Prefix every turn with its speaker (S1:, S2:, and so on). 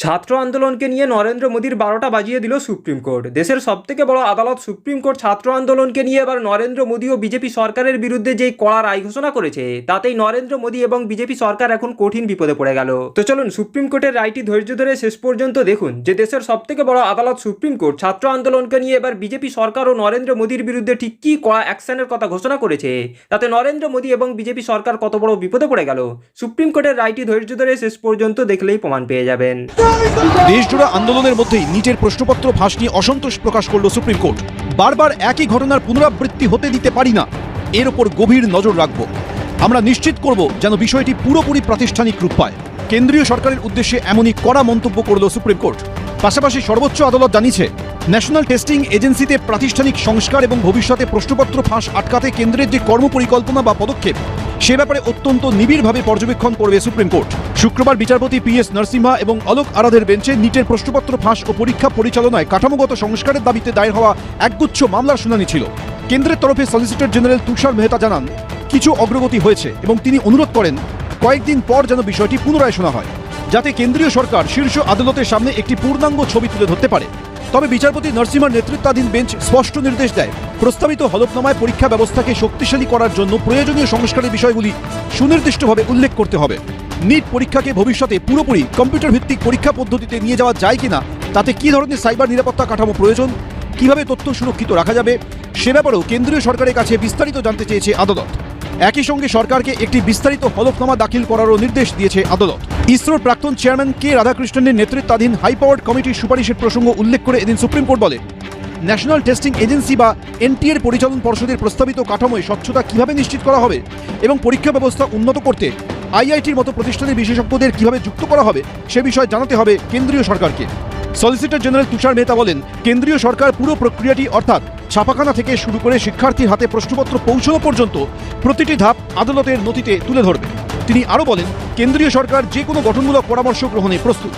S1: ছাত্র আন্দোলনকে নিয়ে নরেন্দ্র মোদীর 12টা বাজিয়ে দিল সুপ্রিম কোর্ট। দেশের সবথেকে বড় আদালত সুপ্রিম কোর্ট ছাত্র আন্দোলনকে নিয়ে এবার নরেন্দ্র মোদী ও বিজেপি সরকারের বিরুদ্ধে যেই কড়া রায় ঘোষণা করেছে, তাতেই নরেন্দ্র মোদী এবং বিজেপি সরকার এখন কঠিন বিপদে পড়ে গেল। তো চলুন সুপ্রিম কোর্টের রায়টি ধৈর্য ধরে শেষ পর্যন্ত দেখুন যে দেশের সবথেকে বড় আদালত সুপ্রিম কোর্ট ছাত্র আন্দোলনকে নিয়ে এবার বিজেপি সরকার ও নরেন্দ্র মোদীর বিরুদ্ধে ঠিক কী কড়া অ্যাকশনের কথা ঘোষণা করেছে, তাতে নরেন্দ্র মোদী এবং বিজেপি সরকার কত বড় বিপদে পড়ে গেল। সুপ্রিম কোর্টের রায়টি ধৈর্য ধরে শেষ পর্যন্ত দেখলেই প্রমাণ পেয়ে যাবেন।
S2: দেশজোড়া আন্দোলনের মধ্যেই নিটের প্রশ্নপত্র ফাঁস নিয়ে অসন্তোষ প্রকাশ করল সুপ্রিম কোর্ট। বারবার একই ঘটনার পুনরাবৃত্তি হতে দিতে পারি না, এর ওপর গভীর নজর রাখব। আমরা নিশ্চিত করব যেন বিষয়টি পুরোপুরি প্রাতিষ্ঠানিক রূপ পায়। কেন্দ্রীয় সরকারের উদ্দেশ্যে এমনই কড়া মন্তব্য করল সুপ্রিম কোর্ট। পাশাপাশি সর্বোচ্চ আদালত জানিয়েছে, ন্যাশনাল টেস্টিং এজেন্সিতে প্রাতিষ্ঠানিক সংস্কার এবং ভবিষ্যতে প্রশ্নপত্র ফাঁস আটকাতে কেন্দ্রের যে কর্মপরিকল্পনা বা পদক্ষেপ, সে ব্যাপারে অত্যন্ত নিবিড়ভাবে পর্যবেক্ষণ করবে সুপ্রিম কোর্ট। শুক্রবার বিচারপতি PS নরসিমহা এবং অলোক আরাধের বেঞ্চে নিটের প্রশ্নপত্র ফাঁস ও পরীক্ষা পরিচালনায় কাঠামোগত সংস্কারের দাবিতে দায়ের হওয়া একগুচ্ছ মামলার শুনানি ছিল। কেন্দ্রের তরফে সলিসিটর জেনারেল তুষার মেহতা জানান, কিছু অগ্রগতি হয়েছে এবং তিনি অনুরোধ করেন কয়েকদিন পর যেন বিষয়টি পুনরায় শোনা হয়, যাতে কেন্দ্রীয় সরকার শীর্ষ আদালতের সামনে একটি পূর্ণাঙ্গ ছবি তুলে ধরতে পারে। তবে বিচারপতি নরসিমহার নেতৃত্বাধীন বেঞ্চ স্পষ্ট নির্দেশ দেয়, প্রস্তাবিত হলফনামায় পরীক্ষা ব্যবস্থাকে শক্তিশালী করার জন্য প্রয়োজনীয় সংস্কারের বিষয়গুলি সুনির্দিষ্টভাবে উল্লেখ করতে হবে। নিট পরীক্ষাকে ভবিষ্যতে পুরোপুরি কম্পিউটার ভিত্তিক পরীক্ষা পদ্ধতিতে নিয়ে যাওয়া যায় কিনা, তাতে কী ধরনের সাইবার নিরাপত্তা কাঠামো প্রয়োজন, কিভাবে তথ্য সুরক্ষিত রাখা যাবে, সে ব্যাপারেও কেন্দ্রীয় সরকারের কাছে বিস্তারিত জানতে চেয়েছে আদালত। একই সঙ্গে সরকারকে একটি বিস্তারিত হলফনামা দাখিল করারও নির্দেশ দিয়েছে আদালত। ইসরোর প্রাক্তন চেয়ারম্যান কে রাধাকৃষ্ণনের নেতৃত্বাধীন হাইপাওয়ার্ড কমিটির সুপারিশের প্রসঙ্গ উল্লেখ করে এদিন সুপ্রিম কোর্ট বলে, ন্যাশনাল টেস্টিং এজেন্সি বা NTA পরিচালন পর্ষদের প্রস্তাবিত কাঠামোয় স্বচ্ছতা কিভাবে নিশ্চিত করা হবে এবং পরীক্ষা ব্যবস্থা উন্নত করতে IITর মতো প্রতিষ্ঠানের বিশেষজ্ঞদের কিভাবে যুক্ত করা হবে, সে বিষয়ে জানাতে হবে কেন্দ্রীয় সরকারকে। সলিসিটর জেনারেল তুষার মেহতা বলেন, কেন্দ্রীয় সরকার পুরো প্রক্রিয়াটি অর্থাৎ ছাপাখানা থেকে শুরু করে শিক্ষার্থীর হাতে প্রশ্নপত্র পৌঁছানো পর্যন্ত প্রতিটি ধাপ আদালতের নথিতে তুলে ধরবে। তিনি আরও বলেন, কেন্দ্রীয় সরকার যে কোনো গঠনমূলক পরামর্শ গ্রহণে প্রস্তুত।